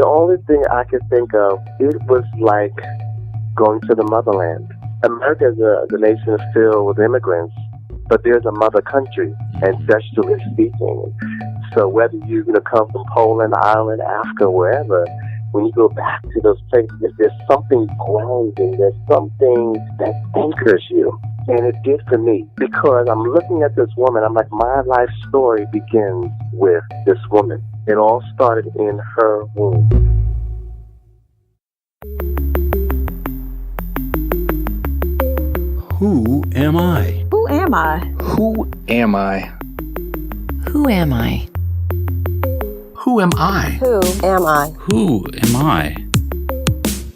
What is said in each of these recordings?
The only thing I could think of, it was like going to the motherland. America is the nation is filled with immigrants, but there's a mother country, ancestrally speaking. So whether you come from Poland, Ireland, Africa, wherever, when you go back to those places, there's something grounding, there's something that anchors you. And it did for me, because I'm looking at this woman, I'm like, my life story begins with this woman. It all started in her womb. Who am I? Who am I? Who am I? Who am I? Who am I? Who am I? Who am I?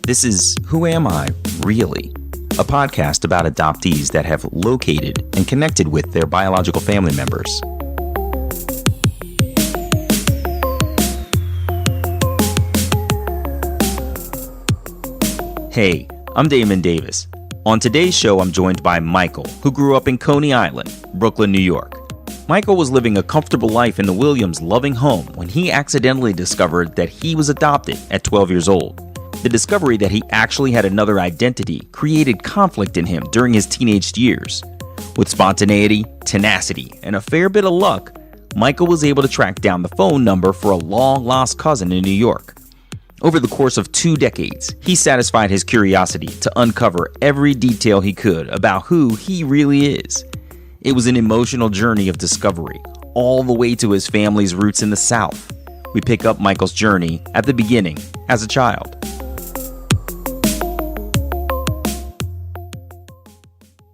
This is Who Am I, Really? A podcast about adoptees that have located and connected with their biological family members. Hey, I'm Damon Davis. On today's show, I'm joined by Michael, who grew up in Coney Island, Brooklyn, New York. Michael was living a comfortable life in the Williams' loving home when he accidentally discovered that he was adopted at 12 years old. The discovery that he actually had another identity created conflict in him during his teenage years. With spontaneity, tenacity, and a fair bit of luck, Michael was able to track down the phone number for a long-lost cousin in New York. Over the course of 2 decades, he satisfied his curiosity to uncover every detail he could about who he really is. It was an emotional journey of discovery, all the way to his family's roots in the South. We pick up Michael's journey at the beginning, as a child.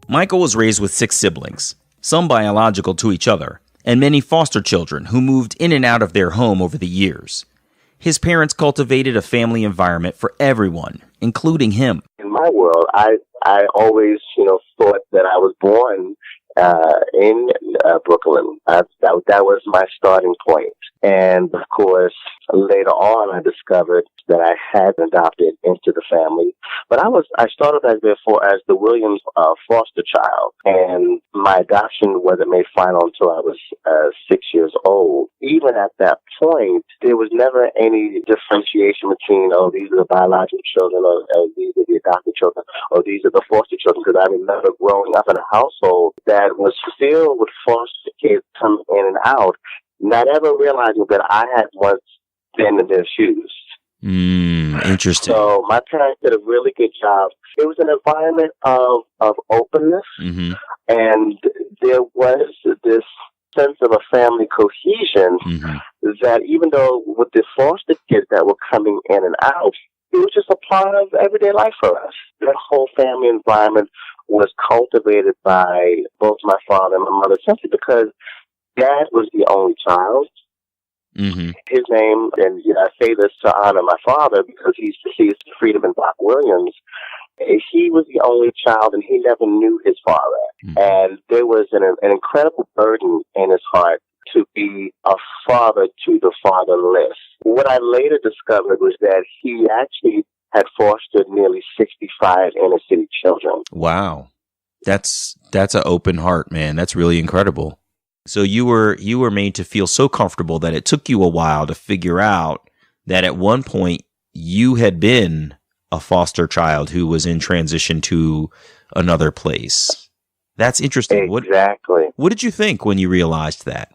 Michael was raised with 6 siblings, some biological to each other, and many foster children who moved in and out of their home over the years. His parents cultivated a family environment for everyone, including him. In my world, I always, thought that I was born in Brooklyn. That was my starting point. And of course, later on, I discovered that I had been adopted into the family. But I started as the Williams foster child, and my adoption wasn't made final until I was 6 years old. Even at that point, there was never any differentiation between, these are the biological children, or these are the adopted children, or these are the foster children, because I remember growing up in a household that was filled with foster kids coming in and out, not ever realizing that I had once been in their shoes. Interesting. So my parents did a really good job. It was an environment of openness, and there was this sense of a family cohesion that even though with the foster kids that were coming in and out, it was just a part of everyday life for us. That whole family environment was cultivated by both my father and my mother, simply because Dad was the only child. His name, and I say this to honor my father because he's Freedom and Bach Williams. He was the only child, and he never knew his father. And there was an incredible burden in his heart to be a father to the fatherless. What I later discovered was that he actually had fostered nearly 65 inner city children. Wow. That's an open heart, man. That's really incredible. So you were made to feel so comfortable that it took you a while to figure out that at one point you had been a foster child who was in transition to another place. That's interesting. Exactly. What did you think when you realized that?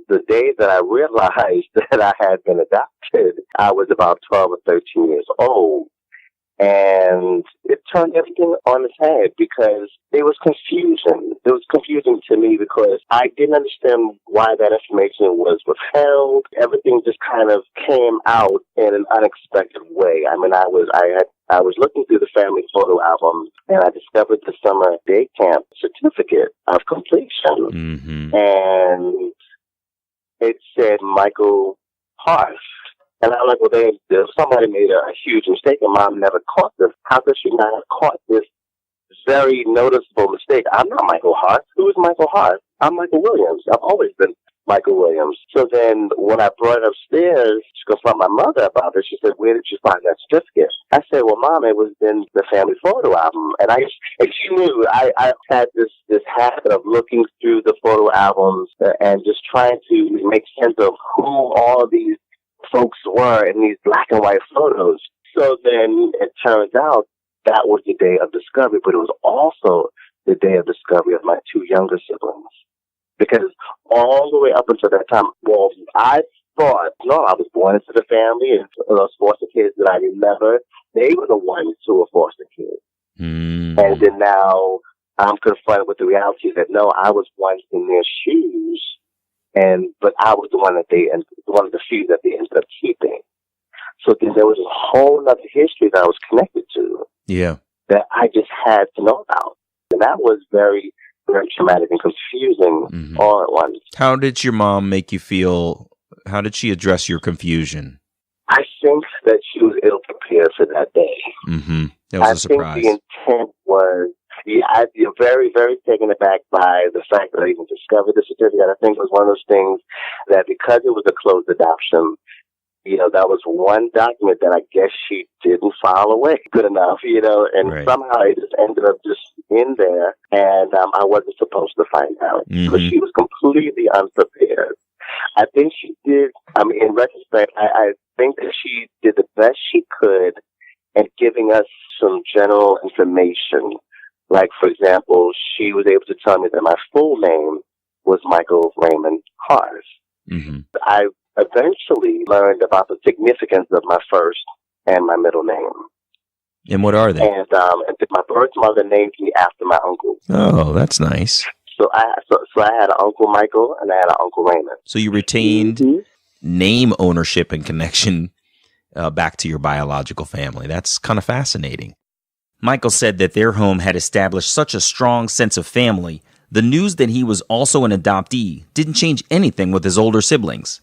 The day that I realized that I had been adopted, I was about 12 or 13 years old. And it turned everything on its head because there was confusion. It was confusing to me because I didn't understand why that information was withheld. Everything just kind of came out in an unexpected way. I mean, I was looking through the family photo album, and I discovered the summer day camp certificate of completion. And it said Michael Hart. And I'm like, somebody made a huge mistake, and Mom never caught this. How could she not have caught this very noticeable mistake? I'm not Michael Hart. Who is Michael Hart? I'm Michael Williams. I've always been Michael Williams. So then when I brought it upstairs to confront my mother about it, she said, where did you find that certificate? I said, well, Mom, it was in the family photo album. And she knew I had this habit of looking through the photo albums and just trying to make sense of who all these folks were in these black and white photos. So then it turns out that was the day of discovery, but it was also the day of discovery of my two younger siblings. Because all the way up until that time, well, I thought, no, I was born into the family, and those foster kids that I remember, they were the ones who were foster kids. Mm. And then now I'm confronted with the reality that, no, I was once in their shoes, but I was the one one of the few that they ended up keeping. So then there was a whole other history that I was connected to. Yeah. That I just had to know about. And that was very, very traumatic and confusing all at once. How did your mom make you feel? How did she address your confusion? I think that she was ill prepared for that day. Mm-hmm. That was a surprise. I think the intent was, I'd be very, very taken aback by the fact that I even discovered the certificate. I think it was one of those things that because it was a closed adoption, that was one document that I guess she didn't file away good enough, and right. Somehow it just ended up just in there, and I wasn't supposed to find out. So she was completely unprepared. I think she did, in retrospect, I think that she did the best she could at giving us some general information. Like, for example, she was able to tell me that my full name was Michael Raymond Hars. Mm-hmm. I eventually learned about the significance of my first and my middle name. And what are they? And my birth mother named me after my uncle. Oh, that's nice. So I had an Uncle Michael and I had an Uncle Raymond. So you retained name ownership and connection back to your biological family. That's kind of fascinating. Michael said that their home had established such a strong sense of family. The news that he was also an adoptee didn't change anything with his older siblings.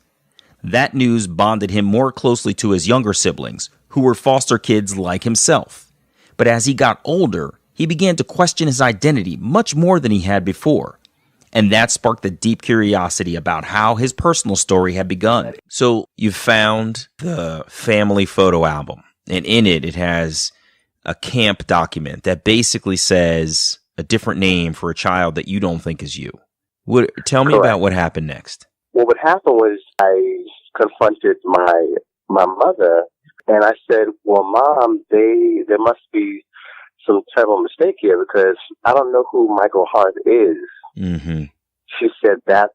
That news bonded him more closely to his younger siblings, who were foster kids like himself. But as he got older, he began to question his identity much more than he had before. And that sparked a deep curiosity about how his personal story had begun. So you found the family photo album, and in it, it has a camp document that basically says a different name for a child that you don't think is you. Tell me about what happened next. Well, what happened was I confronted my mother, and I said, well, Mom, there must be some terrible mistake here because I don't know who Michael Hart is. Mm-hmm. She said, that's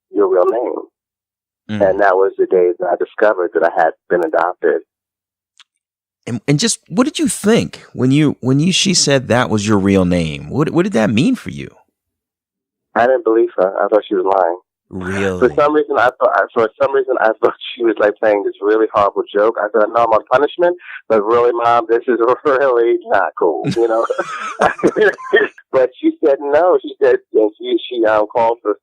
your real name. And that was the day that I discovered that I had been adopted. And just, what did you think when she said that was your real name? What did that mean for you? I didn't believe her. I thought she was lying. Really? For some reason, I thought she was like playing this really horrible joke. I thought, no, I'm on punishment, but really, Mom, this is really not cool, But she said no. She said, and she called for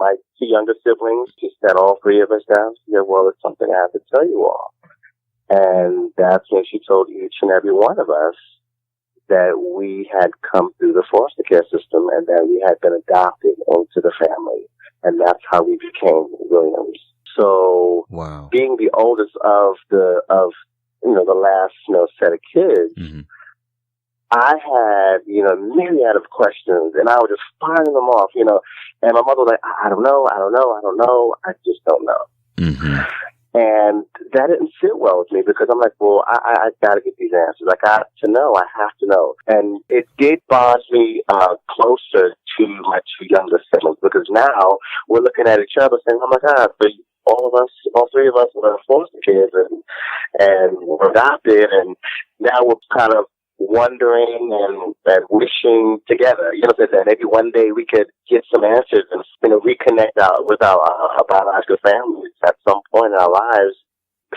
my two younger siblings. She sat all three of us down. She said, well, it's something I have to tell you all. And that's when she told each and every one of us that we had come through the foster care system and that we had been adopted into the family. And that's how we became Williams. So, wow. Being the oldest of the last, set of kids, I had, myriad of questions, and I was just firing them off, and my mother was like, I don't know, I just don't know. Mm-hmm. And that didn't sit well with me because I'm like, well, I got to get these answers. I got to know. I have to know. And it did bond me closer to my two younger siblings because now we're looking at each other saying, oh, my God, so all three of us were foster kids and were adopted. And now we're kind of wondering and wishing together, that maybe one day we could get some answers and, reconnect with our biological families at some point in our lives.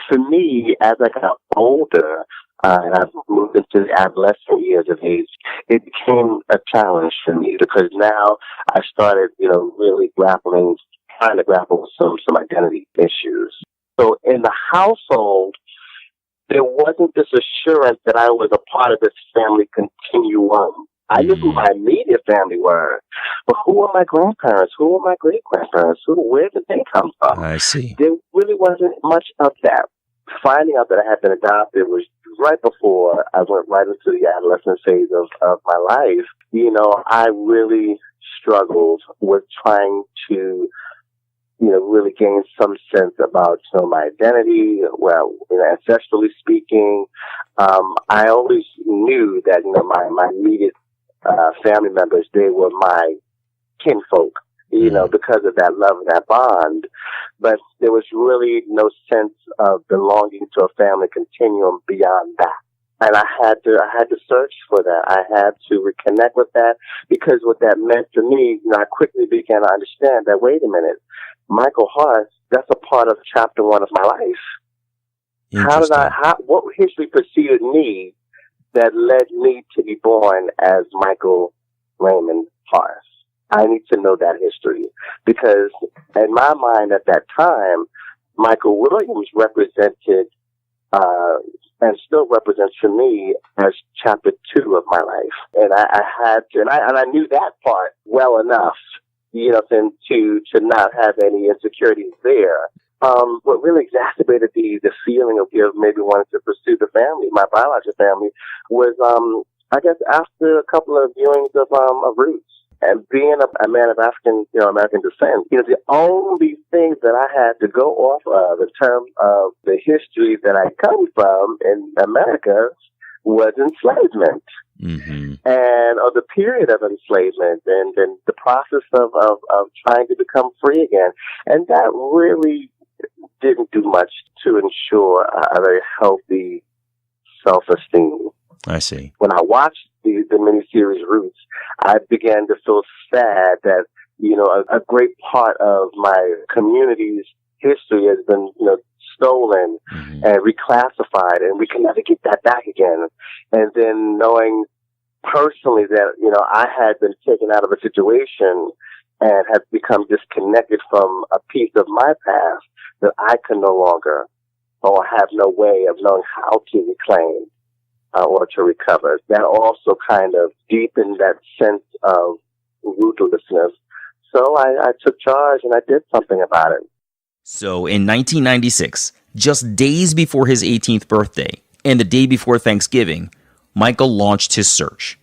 For me, as I got older, and I've moved into the adolescent years of age, it became a challenge for me because now I started, really trying to grapple with some identity issues. So in the household, there wasn't this assurance that I was a part of this family continuum. I knew who my immediate family were, but who were my grandparents? Who were my great-grandparents? Where did they come from? I see. There really wasn't much of that. Finding out that I had been adopted was right before I went right into the adolescent phase of my life. I really struggled with trying to really gain some sense about, my identity, well, ancestrally speaking. I always knew that, my immediate family members, they were my kinfolk, because of that love and that bond. But there was really no sense of belonging to a family continuum beyond that. And I had to search for that. I had to reconnect with that, because what that meant to me, I quickly began to understand that, wait a minute, Michael Hart, that's a part of chapter 1 of my life. What history preceded me that led me to be born as Michael Raymond Hart? I need to know that history, because in my mind at that time, Michael Williams represented, and still represents for me as chapter 2 of my life. And I had to, and I knew that part well enough, to not have any insecurities there. What really exacerbated the feeling of maybe wanting to pursue the family, my biological family, was, I guess after a couple of viewings of Roots. And being a man of African, American descent, the only things that I had to go off of in terms of the history that I come from in America was enslavement. Mm-hmm. And the period of enslavement and the process of trying to become free again. And that really didn't do much to ensure a very healthy self-esteem. I see. When I watched the miniseries Roots, I began to feel sad that, a great part of my community's history has been, stolen and reclassified, and we can never get that back again. And then knowing personally that, I had been taken out of a situation and have become disconnected from a piece of my past that I can no longer, or have no way of knowing how to reclaim. Or to recover. That also kind of deepened that sense of rootlessness. So I took charge and I did something about it. So in 1996, just days before his 18th birthday and the day before Thanksgiving, Michael launched his search.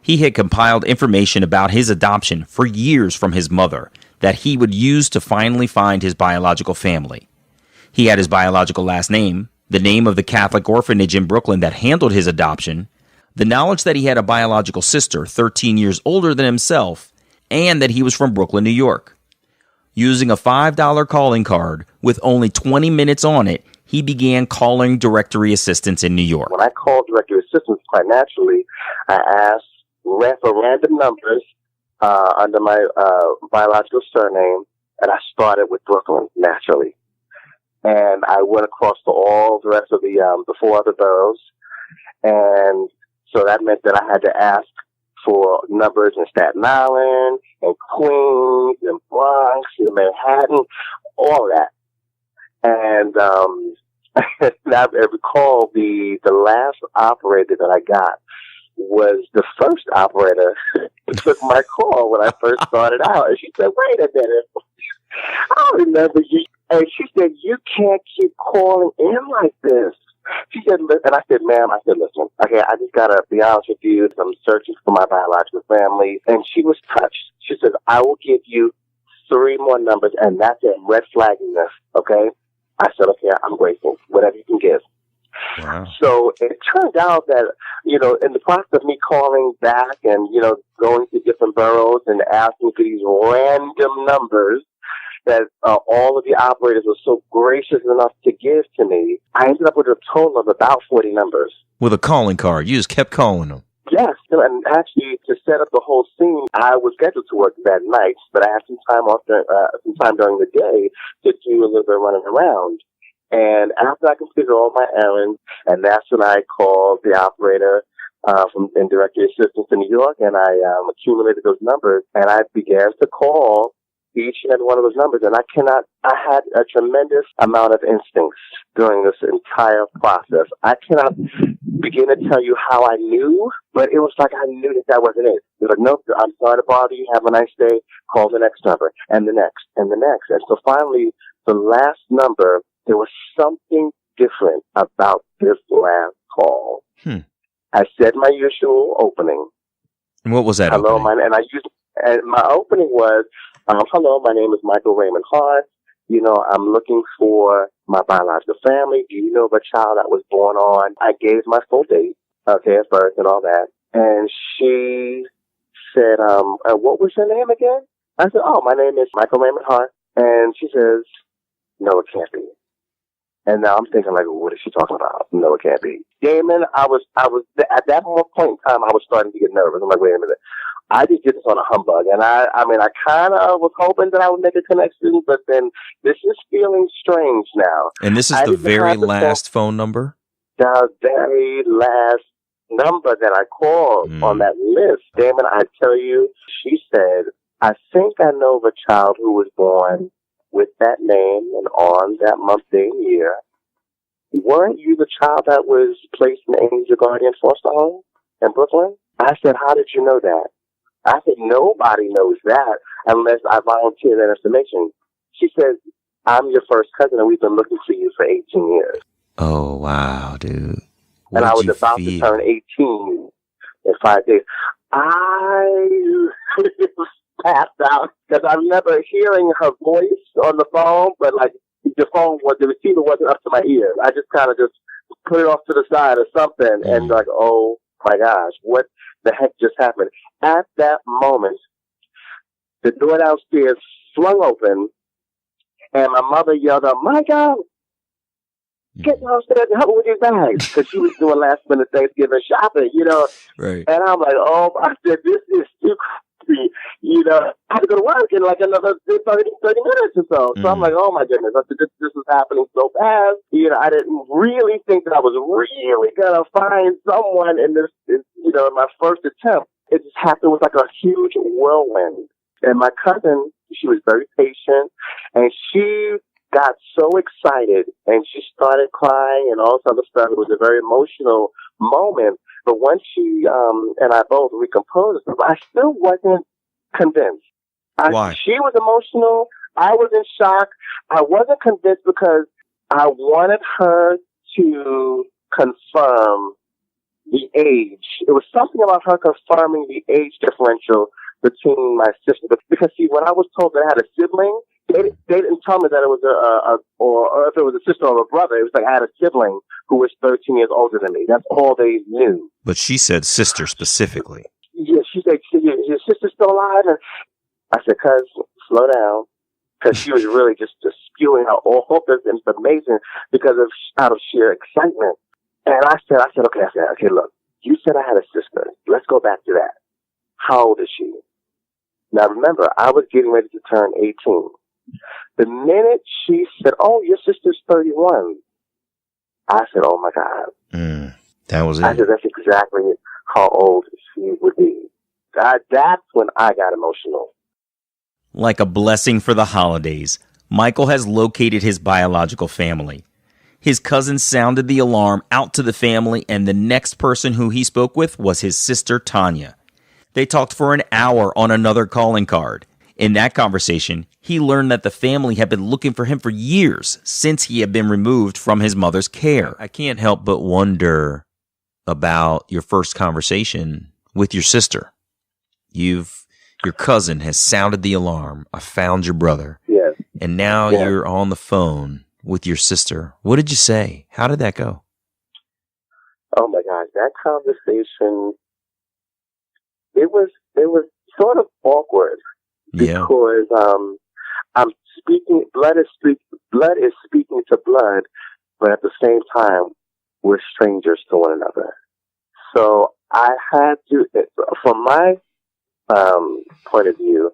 He had compiled information about his adoption for years from his mother that he would use to finally find his biological family. He had his biological last name, the name of the Catholic orphanage in Brooklyn that handled his adoption, the knowledge that he had a biological sister 13 years older than himself, and that he was from Brooklyn, New York. Using a $5 calling card with only 20 minutes on it, he began calling directory assistants in New York. When I called directory assistants, quite naturally, I asked for random numbers under my biological surname, and I started with Brooklyn, naturally. And I went across to all the rest of the 4 other boroughs. And so that meant that I had to ask for numbers in Staten Island, and Queens, and Bronx, and Manhattan, all that. And I recall the last operator that I got was the first operator who took my call when I first started out. And she said, wait a minute, I remember you. And she said, you can't keep calling in like this. She said, and I said, ma'am, listen, okay, I just got to be honest with you. I'm searching for my biological family. And she was touched. She said, I will give you 3 more numbers, and that's it, red flagging this, okay? I said, okay, I'm grateful. Whatever you can give. Wow. So it turned out that, in the process of me calling back and, going to different boroughs and asking for these random numbers, that all of the operators were so gracious enough to give to me, I ended up with a total of about 40 numbers. With a calling card. You just kept calling them. Yes, and actually to set up the whole scene, I was scheduled to work that night, but I had some time during the day to do a little bit of running around. And after I completed all my errands, and that's when I called the operator in directory assistance in New York, and I accumulated those numbers, and I began to call each and every one of those numbers. And I had a tremendous amount of instincts during this entire process. I cannot begin to tell you how I knew, but it was like I knew that wasn't it. It was like, nope, I'm sorry to bother you. Have a nice day. Call the next number, and the next, and the next. And so finally, the last number, there was something different about this last call. I said my usual opening. And what was that? Hello, opening? And my opening was, hello, my name is Michael Raymond Hart. I'm looking for my biological family. Do you know of a child that was born on? I gave my full date, okay, at birth and all that. And she said, what was your name again? I said, oh, my name is Michael Raymond Hart. And she says, no, it can't be. And now I'm thinking, like, what is she talking about? No, it can't be. Damon, I was at that point in time, I was starting to get nervous. I'm like, wait a minute. I just did this on a humbug. And I kind of was hoping that I would make a connection, but then this is feeling strange now. And this is the very last phone number? The very last number that I called on that list. Damon, I tell you, she said, I think I know of a child who was born with that name and on that month, day, and year. Weren't you the child that was placed in Angel Guardian Foster Home in Brooklyn? I said, how did you know that? I said, nobody knows that unless I volunteer that information. She said, I'm your first cousin and we've been looking for you for 18 years. Oh, wow, dude. And I was about to turn 18 in 5 days. I passed out because I remember hearing her voice on the phone, but like the receiver wasn't up to my ears. I just kind of just put it off to the side or something and like, oh my gosh, what the heck just happened? At that moment, the door downstairs flung open and my mother yelled out, Michael, get downstairs and help me with these bags. Because she was doing last minute Thanksgiving shopping, Right. And I'm like, oh, I said, this is too crazy. I had to go to work in like another 30 minutes or so. So I'm like, oh my goodness. I said, this is happening so fast. I didn't really think that I was really going to find someone in this, in my first attempt. It just happened with like a huge whirlwind. And my cousin, she was very patient and she got so excited and she started crying and all this other stuff. It was a very emotional moment. But once she and I both recomposed, I still wasn't convinced. Why? She was emotional. I was in shock. I wasn't convinced because I wanted her to confirm the age. It was something about her confirming the age differential between my sister. Because, see, when I was told that I had a sibling, they didn't tell me that it was or if it was a sister or a brother. It was like I had a sibling who was 13 years older than me. That's all they knew. But she said sister specifically. Yeah, she said, your sister's still alive? And I said, cuz, slow down. Because she was really just spewing out all this information out of sheer excitement. And I said, okay, look, you said I had a sister. Let's go back to that. How old is she? Now remember, I was getting ready to turn 18. The minute she said, oh, your sister's 31, I said, oh my God. That was it. I said, that's exactly how old she would be. That's when I got emotional. Like a blessing for the holidays, Michael has located his biological family. His cousin sounded the alarm out to the family, and the next person who he spoke with was his sister, Tanya. They talked for an hour on another calling card. In that conversation, he learned that the family had been looking for him for years since he had been removed from his mother's care. I can't help but wonder about your first conversation with your sister. Your cousin has sounded the alarm. I found your brother. Yes. And now you're on the phone with your sister. What did you say? How did that go? Oh my gosh, that conversation, it was sort of awkward because I'm speaking, blood is speaking to blood, but at the same time, we're strangers to one another. So I had to, from my point of view,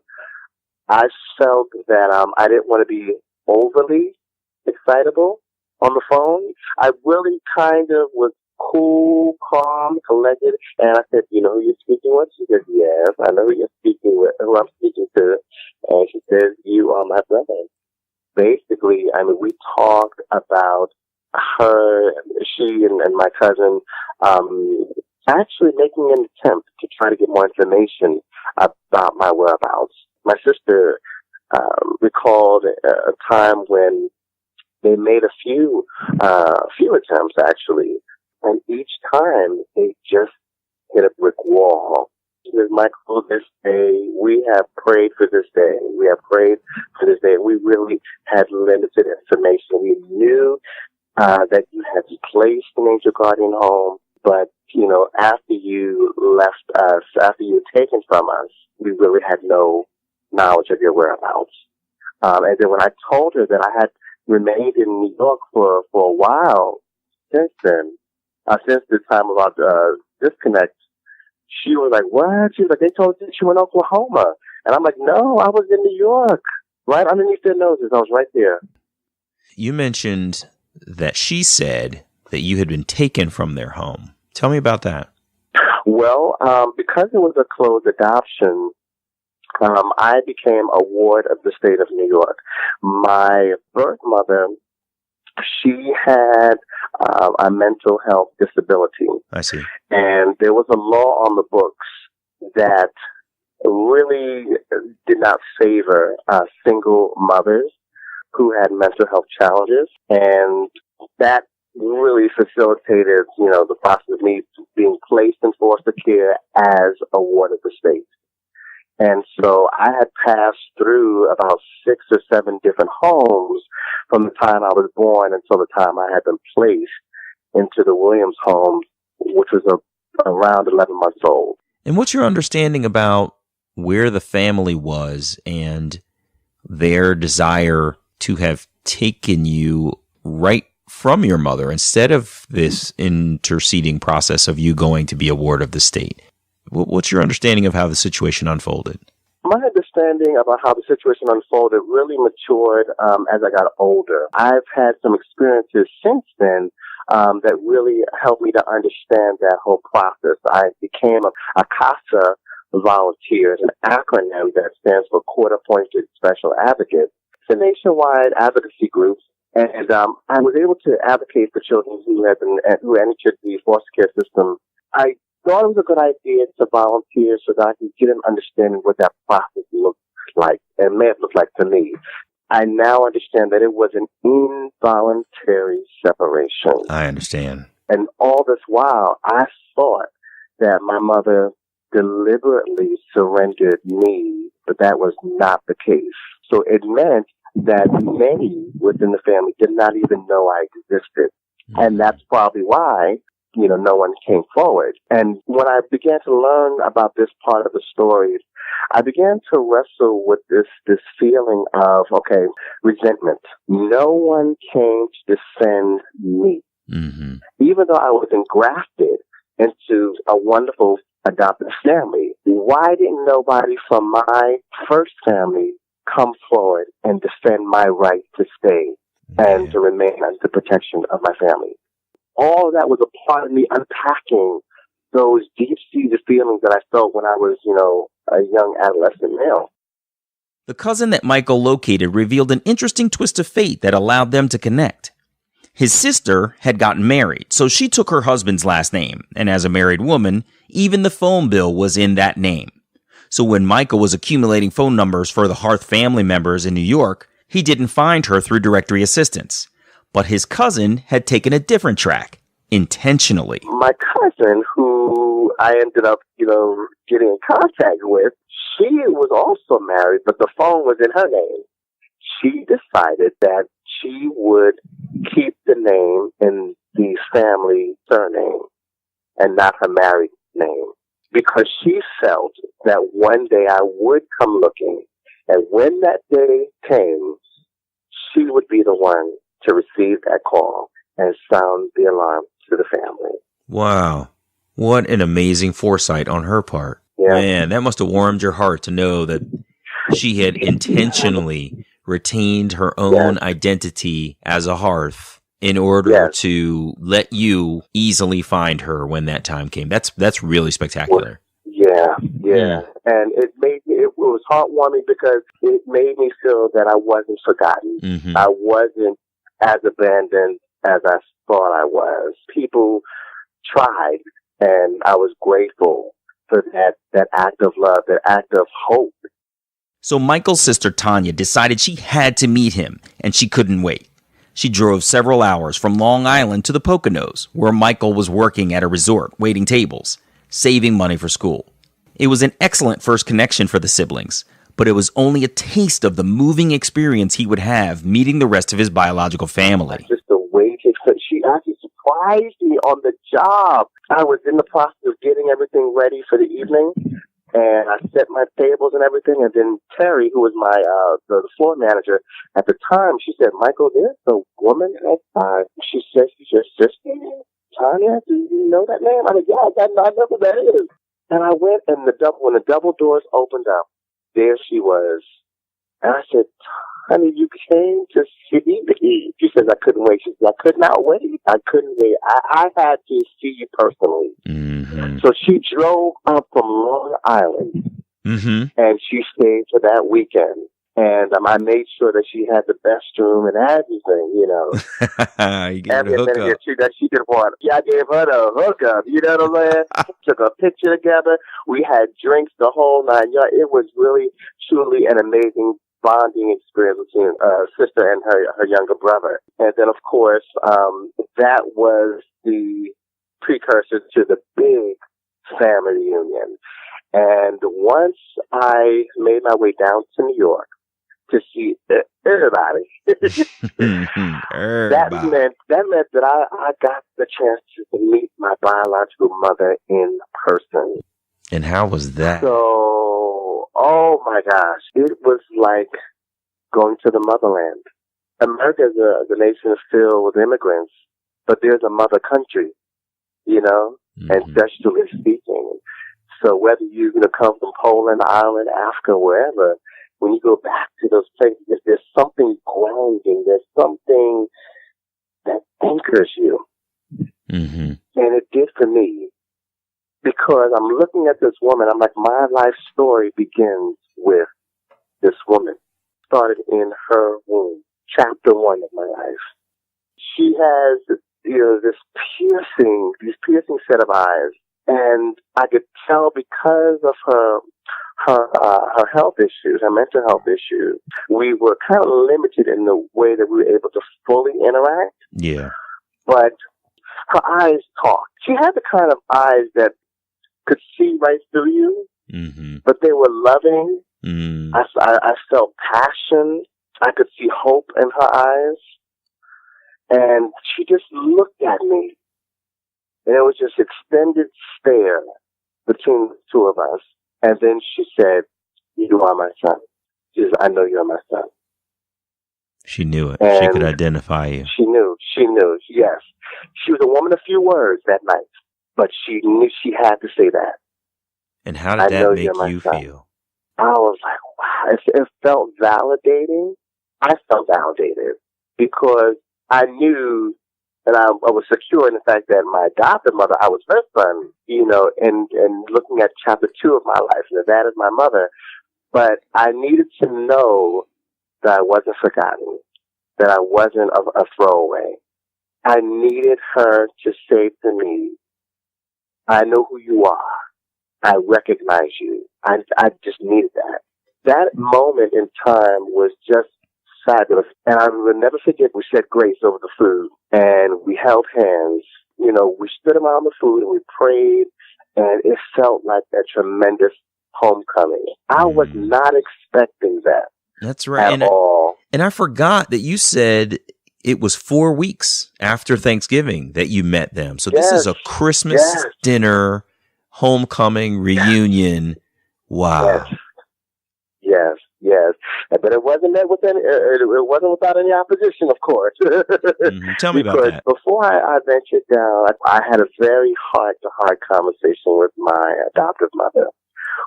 I felt that I didn't want to be overly excitable on the phone. I really kind of was cool, calm, collected, and I said, you know who you're speaking with? She said, yes, I know who I'm speaking to. And she says, you are my brother. Basically, we talked about she and my cousin, actually making an attempt to try to get more information about my whereabouts. My sister recalled a time when they made a few attempts, actually, and each time they just hit a brick wall. Ms. Michael, this day, we have prayed for this day. We have prayed for this day. We really had limited information. We knew that you had placed an angel guardian home, but, after you left us, after you were taken from us, we really had no knowledge of your whereabouts. And then when I told her that I had remained in New York for a while since then, since the time of our disconnect, she was like, what? She was like, they told you she went to Oklahoma. And I'm like, no, I was in New York, right underneath their noses. I was right there. You mentioned that she said that you had been taken from their home. Tell me about that. Well, because it was a closed adoption, I became a ward of the state of New York. My birth mother, she had a mental health disability. I see. And there was a law on the books that really did not favor single mothers who had mental health challenges. And that really facilitated, the process of me being placed in foster care as a ward of the state. And so I had passed through about 6 or 7 different homes from the time I was born until the time I had been placed into the Williams home, which was around 11 months old. And what's your understanding about where the family was and their desire to have taken you right from your mother instead of this interceding process of you going to be a ward of the state? What's your understanding of how the situation unfolded? My understanding about how the situation unfolded really matured as I got older. I've had some experiences since then that really helped me to understand that whole process. I became a CASA volunteer, an acronym that stands for Court Appointed Special Advocate. It's a nationwide advocacy group, and I was able to advocate for children who entered the foster care system. I thought it was a good idea to volunteer so that I could get an understanding what that process looked like, and may have looked like to me. I now understand that it was an involuntary separation. I understand. And all this while, I thought that my mother deliberately surrendered me, but that was not the case. So it meant that many within the family did not even know I existed. Mm-hmm. And that's probably why no one came forward. And when I began to learn about this part of the story, I began to wrestle with this feeling of, resentment. No one came to defend me. Mm-hmm. Even though I was engrafted into a wonderful adopted family, why didn't nobody from my first family come forward and defend my right to stay and to remain under the protection of my family? All of that was a part of me unpacking those deep-seated feelings that I felt when I was, a young adolescent male. The cousin that Michael located revealed an interesting twist of fate that allowed them to connect. His sister had gotten married, so she took her husband's last name, and as a married woman, even the phone bill was in that name. So when Michael was accumulating phone numbers for the Hearth family members in New York, he didn't find her through directory assistance. But his cousin had taken a different track, intentionally. My cousin, who I ended up, getting in contact with, she was also married, but the phone was in her name. She decided that she would keep the name in the family surname and not her married name, because she felt that one day I would come looking, and when that day came, she would be the one to receive that call and sound the alarm to the family. Wow. What an amazing foresight on her part. Yeah. Man, that must have warmed your heart to know that she had intentionally retained her own identity as a Hearth in order to let you easily find her when that time came. That's really spectacular. Yeah. And it was heartwarming because it made me feel that I wasn't forgotten. Mm-hmm. I wasn't as abandoned as I thought I was. People tried, and I was grateful for that act of love, that act of hope. So Michael's sister Tanya decided she had to meet him, and she couldn't wait. She drove several hours from Long Island to the Poconos, where Michael was working at a resort, waiting tables, saving money for school. It was an excellent first connection for the siblings, but it was only a taste of the moving experience he would have meeting the rest of his biological family. Just the way she actually surprised me on the job. I was in the process of getting everything ready for the evening, and I set my tables and everything, and then Terry, who was my the floor manager at the time, she said, "Michael, there's a woman outside." She said, "She's your sister, Tanya? Do you know that name?" I said, "Yeah, I know who that is." And I went, and when the double doors opened up, there she was. And I said, "Honey, you came to see me." She says, "I couldn't wait." She said, "I could not wait. I couldn't wait. I had to see you personally." Mm-hmm. So she drove up from Long Island, and she stayed for that weekend. And I made sure that she had the best room and everything, You gave her a hookup. She did want. Yeah, I gave her the hookup. You know what I'm saying? Took a picture together. We had drinks the whole nine. Yeah, it was really, truly an amazing bonding experience between sister and her younger brother. And then, of course, that was the precursor to the big family reunion. And once I made my way down to New York to see everybody, that meant that I got the chance to meet my biological mother in person. And how was that? So, oh my gosh, it was like going to the motherland. America is the nation is filled with immigrants, but there's a mother country, ancestrally speaking. So whether you come from Poland, Ireland, Africa, wherever, when you go back to those places, there's something grounding. There's something that anchors you. Mm-hmm. And it did for me. Because I'm looking at this woman, I'm like, my life story begins with this woman. Started in her womb, chapter 1 of my life. She has, these piercing set of eyes, and I could tell because of her health issues, her mental health issues, we were kind of limited in the way that we were able to fully interact. Yeah. But her eyes talked. She had the kind of eyes that could see right through you, but they were loving. Mm. I felt passion. I could see hope in her eyes. And she just looked at me. And it was just extended stare between the two of us. And then she said, "You are my son." She said, "I know you're my son." She knew it. And she could identify you. She knew, yes. She was a woman of few words that night. But she knew she had to say that. And how did that make you feel? I was like, wow. It felt validating. I felt validated because I knew that I was secure in the fact that my adopted mother, I was her son, and looking at chapter 2 of my life, that is my mother. But I needed to know that I wasn't forgotten, that I wasn't a throwaway. I needed her to say to me, "I know who you are. I recognize you." I just needed that. That moment in time was just fabulous. And I will never forget, we said grace over the food, and we held hands. We stood around the food, and we prayed, and it felt like a tremendous homecoming. I was not expecting that. That's right. At all. And I forgot that you said it was 4 weeks after Thanksgiving that you met them. So this is a Christmas dinner, homecoming, reunion. Wow. Yes. But it wasn't met with any, it wasn't without any opposition, of course. Tell me about that. Before I ventured down, I had a very heart-to-heart conversation with my adoptive mother,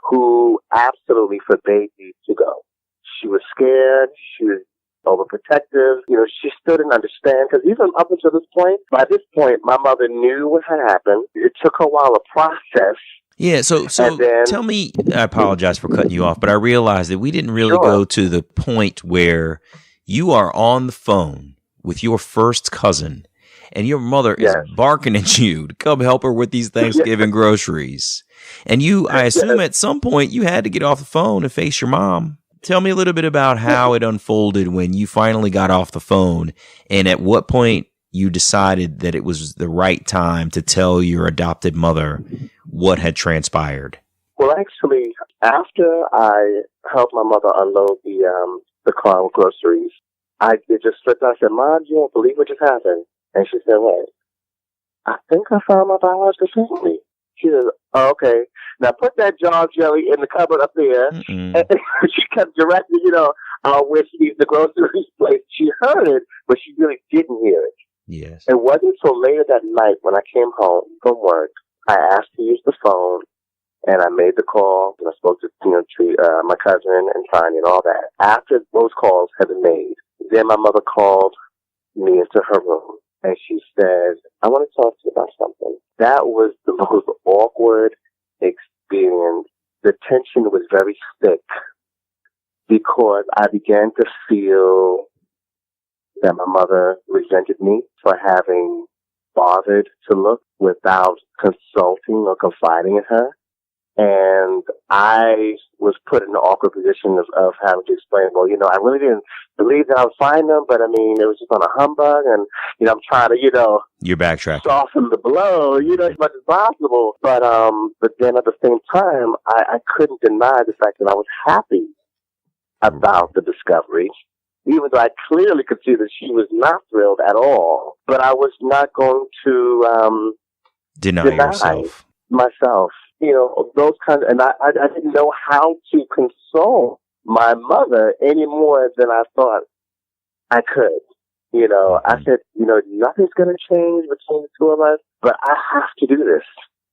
who absolutely forbade me to go. She was scared. She was overprotective. She still didn't understand, because even up until this point, by this point, my mother knew what had happened. It took her a while to process. Yeah, so then, tell me, I apologize for cutting you off, but I realized that we didn't really go to the point where you are on the phone with your first cousin, and your mother is barking at you to come help her with these Thanksgiving groceries. And I assume at some point you had to get off the phone and face your mom. Tell me a little bit about how it unfolded when you finally got off the phone, and at what point you decided that it was the right time to tell your adopted mother what had transpired. Well, actually, after I helped my mother unload the car with groceries, it just slipped out. I said, Mom, you won't believe what just happened. And she said, what? I think I found my biological family. She says, oh, okay. Now put that jar of jelly in the cupboard up there. Mm-mm. And she kept directing, where she needs the groceries place. She heard it, but she really didn't hear it. Yes. It wasn't until later that night when I came home from work, I asked to use the phone, and I made the call, and I spoke to my cousin and Tiny and all that. After those calls had been made, then my mother called me into her room, and she said, I want to talk to you about something. That was the most awkward experience. The tension was very thick because I began to feel that my mother resented me for having bothered to look without consulting or confiding in her. And I was put in an awkward position of having to explain, well, I really didn't believe that I would find them, but I mean, it was just on a humbug, and, I'm trying to, You're backtracking. soften the blow, as much as possible. But then at the same time, I couldn't deny the fact that I was happy about the discovery, even though I clearly could see that she was not thrilled at all. But I was not going to Deny yourself. myself. Those kinds, and I didn't know how to console my mother any more than I thought I could. I said, nothing's going to change between the two of us, but I have to do this.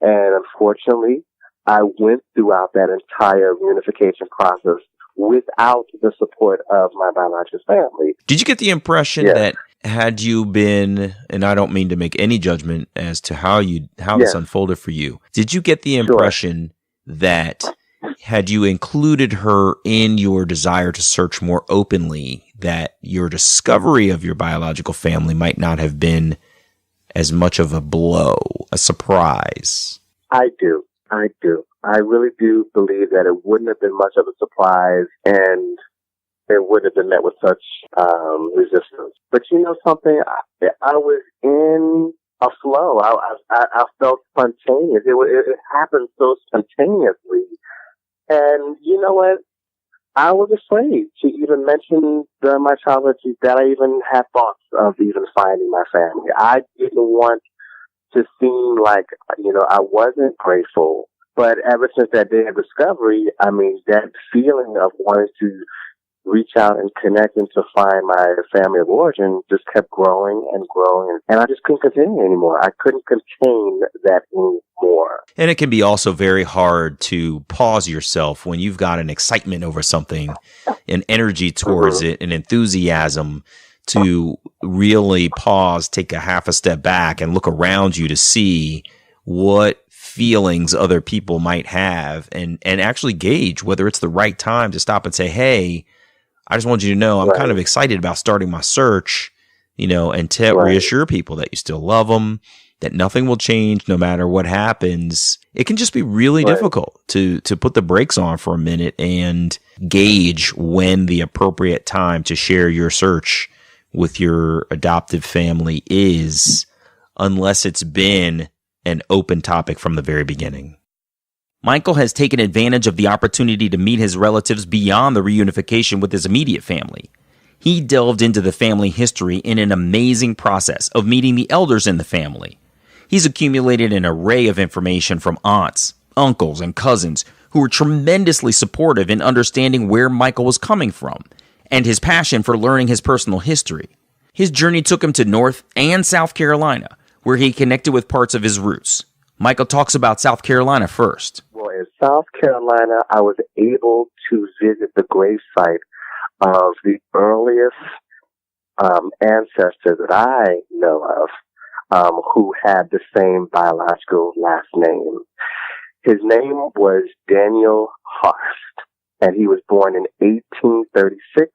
And unfortunately, I went throughout that entire reunification process without the support of my biological family. Did you get the impression that had you been, and I don't mean to make any judgment as to how this unfolded for you, did you get the impression that had you included her in your desire to search more openly, that your discovery of your biological family might not have been as much of a blow, a surprise? I do. I really do believe that it wouldn't have been much of a surprise, and it wouldn't have been met with such resistance. But you know something? I was in a flow. I felt spontaneous. It happened so spontaneously. And you know what? I was afraid to even mention during my childhood that I even had thoughts of even finding my family. I didn't want to seem like, I wasn't grateful. But ever since that day of discovery, I mean, that feeling of wanting to reach out and connect and to find my family of origin just kept growing and growing. And I just couldn't continue anymore. I couldn't contain that anymore. And it can be also very hard to pause yourself when you've got an excitement over something, an energy towards it, an enthusiasm, to really pause, take a half a step back and look around you to see what feelings other people might have and actually gauge whether it's the right time to stop and say, hey, I just want you to know I'm kind of excited about starting my search, and to reassure people that you still love them, that nothing will change no matter what happens. It can just be really difficult to put the brakes on for a minute and gauge when the appropriate time to share your search with your adoptive family is, unless it's been an open topic from the very beginning. Michael has taken advantage of the opportunity to meet his relatives beyond the reunification with his immediate family. He delved into the family history in an amazing process of meeting the elders in the family. He's accumulated an array of information from aunts, uncles, and cousins who were tremendously supportive in understanding where Michael was coming from and his passion for learning his personal history. His journey took him to North and South Carolina, where he connected with parts of his roots. Michael talks about South Carolina first. Well, in South Carolina, I was able to visit the gravesite of the earliest ancestor that I know of who had the same biological last name. His name was Daniel Harst, and he was born in 1836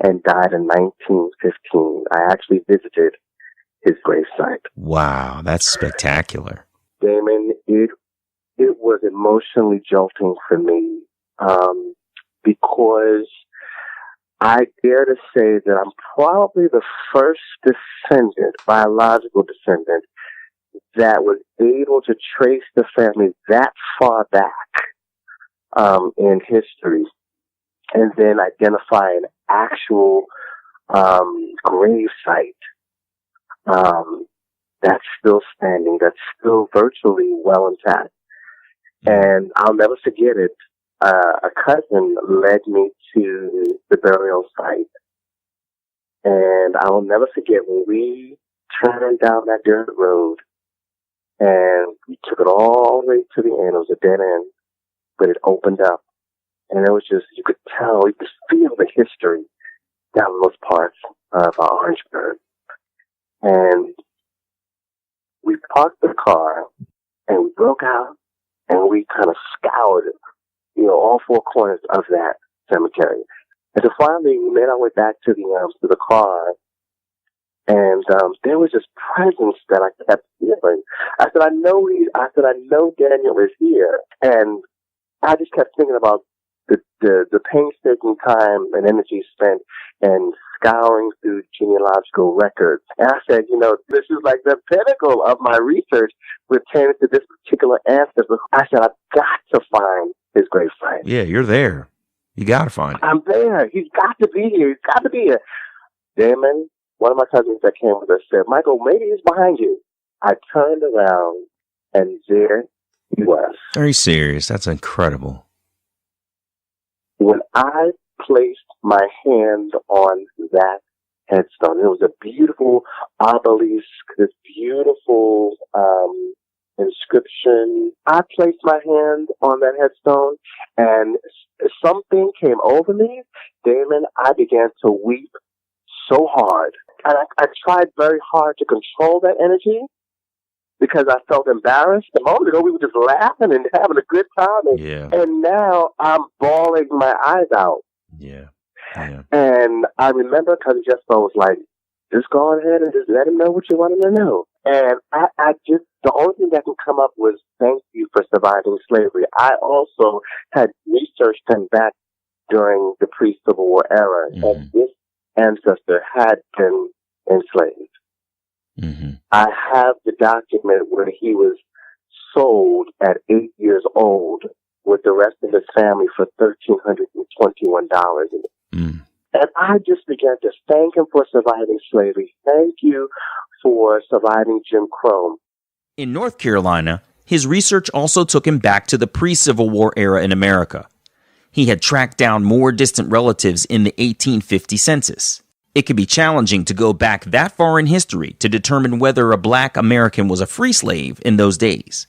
and died in 1915. I actually visited his gravesite. Wow, that's spectacular. Damon, it was emotionally jolting for me because I dare to say that I'm probably the first biological descendant, that was able to trace the family that far back in history, and then identify an actual grave site that's still standing, that's still virtually well intact. And I'll never forget it. A cousin led me to the burial site, and I will never forget when we turned down that dirt road and we took it all the way to the end. It was a dead end, but it opened up, and it was just, you could tell, you could feel the history down those parts of Orangeburg. And we parked the car, and we broke out, and we kind of scoured, all four corners of that cemetery. And so finally, we made our way back to the car, and there was this presence that I kept feeling. I said, I know Daniel is here. And I just kept thinking about the painstaking time and energy spent and scouring through genealogical records. And I said, this is like the pinnacle of my research pertaining to this particular ancestor. I said, I've got to find his grave site. Yeah, you're there. You got to find it. I'm there. He's got to be here. He's got to be here. Damon, one of my cousins that came with us, said, Michael, maybe he's behind you. I turned around, and there he was. Are you serious? That's incredible. When I placed my hand on that headstone, it was a beautiful obelisk, this beautiful inscription. I placed my hand on that headstone, and something came over me. Damon, I began to weep so hard. And I tried very hard to control that energy because I felt embarrassed. A moment ago, we were just laughing and having a good time. And now I'm bawling my eyes out. Yeah. And I remember Cousin Jespo was like, just go ahead and just let him know what you want him to know. And I just, the only thing that could come up was thank you for surviving slavery. I also had researched him back during the pre-Civil War era. And this ancestor had been enslaved. I have the document where he was sold at 8 years old with the rest of his family for $1,321. And I just began to thank him for surviving slavery. Thank you for surviving Jim Crow. In North Carolina, his research also took him back to the pre-Civil War era in America. He had tracked down more distant relatives in the 1850 census. It could be challenging to go back that far in history to determine whether a black American was a free slave in those days.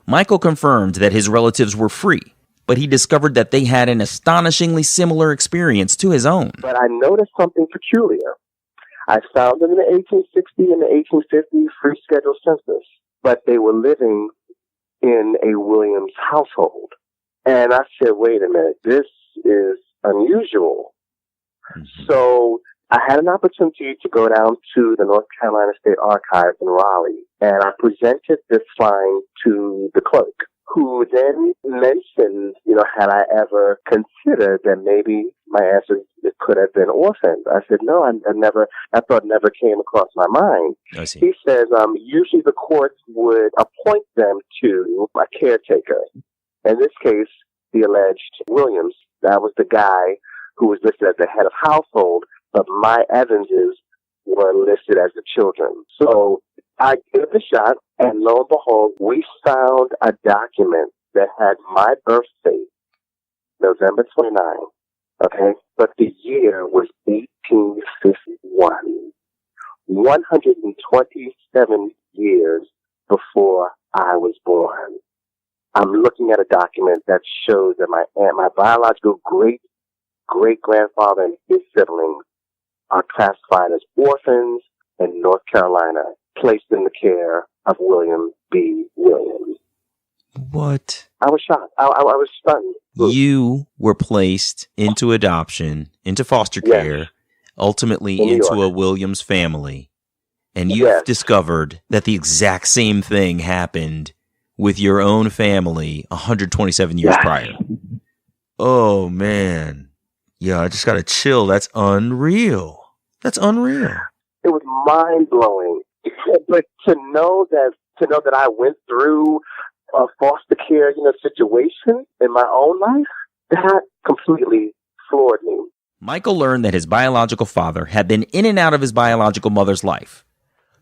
Michael confirmed that his relatives were free, but he discovered that they had an astonishingly similar experience to his own. But I noticed something peculiar. I found them in the 1860 and the 1850 free schedule census, but they were living in a Williams household. And I said, wait a minute, this is unusual. So I had an opportunity to go down to the North Carolina State Archives in Raleigh, and I presented this find to the clerk, who then mentioned, had I ever considered that maybe my ancestors could have been orphaned. I said, no, that thought never came across my mind. I see. He says, usually the courts would appoint them to a caretaker. In this case, the alleged Williams, that was the guy who was listed as the head of household, but my Evanses were listed as the children. So I gave it a shot, and lo and behold, we found a document that had my birth date, November 29, okay? But the year was 1851, 127 years before I was born. I'm looking at a document that shows that my biological great-grandfather and his siblings are classified as orphans in North Carolina, placed in the care of William B. Williams. What? I was shocked. I was stunned. You were placed into adoption, into foster care, ultimately into a Williams family, and you've discovered that the exact same thing happened with your own family 127 years prior. Oh, man. Yeah, I just got a chill. That's unreal. That's unreal. It was mind-blowing. But to know that I went through foster care, situation in my own life, that completely floored me. Michael learned that his biological father had been in and out of his biological mother's life.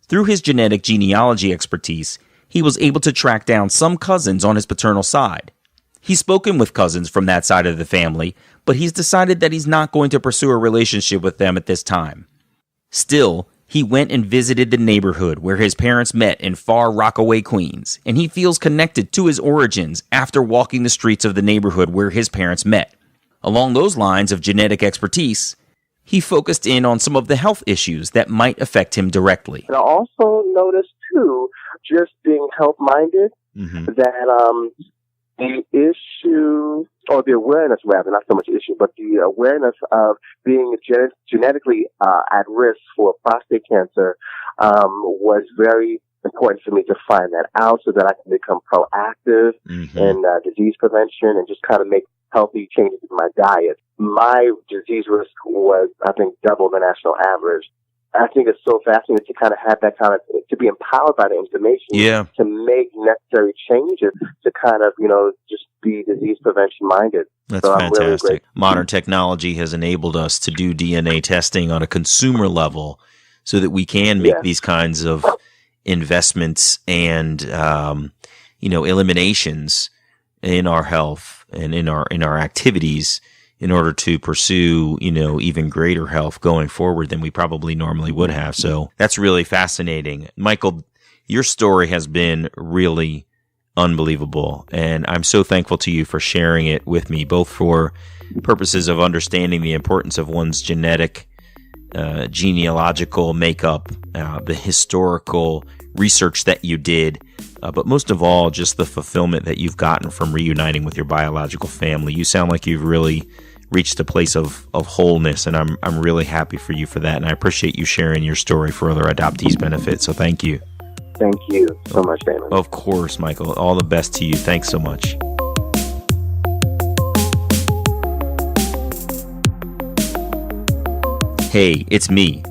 Through his genetic genealogy expertise, he was able to track down some cousins on his paternal side. He's spoken with cousins from that side of the family, but he's decided that he's not going to pursue a relationship with them at this time. Still, he went and visited the neighborhood where his parents met in Far Rockaway, Queens, and he feels connected to his origins after walking the streets of the neighborhood where his parents met. Along those lines of genetic expertise, he focused in on some of the health issues that might affect him directly. And I also noticed, too, just being health-minded, that the issue, or the awareness rather, not so much issue, but the awareness of being genetically at risk for prostate cancer was very important for me to find that out so that I can become proactive in disease prevention and just kind of make healthy changes in my diet. My disease risk was, I think, double the national average. I think it's so fascinating to kind of have that kind of, to be empowered by the information, to make necessary changes to kind of, just be disease prevention minded. That's so fantastic. Really modern technology has enabled us to do DNA testing on a consumer level so that we can make these kinds of investments and, eliminations in our health and in our activities in order to pursue, even greater health going forward than we probably normally would have. So that's really fascinating. Michael, your story has been really unbelievable, and I'm so thankful to you for sharing it with me, both for purposes of understanding the importance of one's genetic, genealogical makeup, the historical research that you did, but most of all, just the fulfillment that you've gotten from reuniting with your biological family. You sound like you've really reached a place of wholeness, and I'm really happy for you for that, and I appreciate you sharing your story for other adoptees' benefit, so thank you. Thank you so much, Damon. Of course, Michael. All the best to you. Thanks so much. Hey, it's me.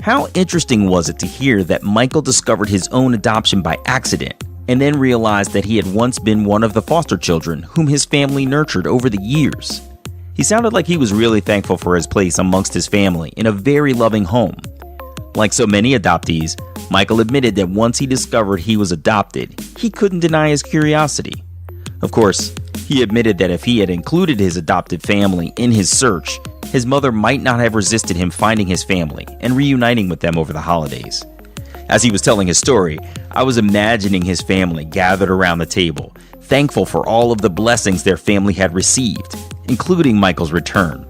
How interesting was it to hear that Michael discovered his own adoption by accident and then realized that he had once been one of the foster children whom his family nurtured over the years? He sounded like he was really thankful for his place amongst his family in a very loving home. Like so many adoptees, Michael admitted that once he discovered he was adopted, he couldn't deny his curiosity. Of course, he admitted that if he had included his adopted family in his search, his mother might not have resisted him finding his family and reuniting with them over the holidays. As he was telling his story, I was imagining his family gathered around the table, thankful for all of the blessings their family had received, including Michael's return.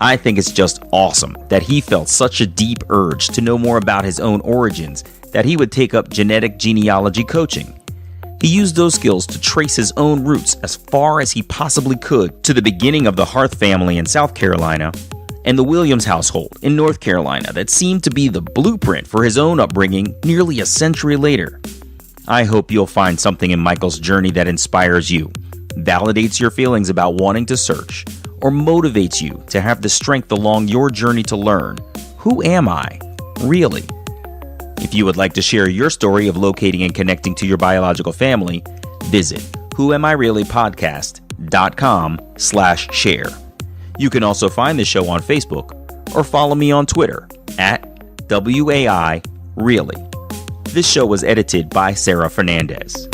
I think it's just awesome that he felt such a deep urge to know more about his own origins that he would take up genetic genealogy coaching. He used those skills to trace his own roots as far as he possibly could to the beginning of the Harth family in South Carolina and the Williams household in North Carolina that seemed to be the blueprint for his own upbringing nearly a century later. I hope you'll find something in Michael's journey that inspires you, validates your feelings about wanting to search, or motivates you to have the strength along your journey to learn, who am I, really? If you would like to share your story of locating and connecting to your biological family, visit whoamireallypodcast.com/share. You can also find the show on Facebook or follow me on Twitter @WAI Really. This show was edited by Sarah Fernandez.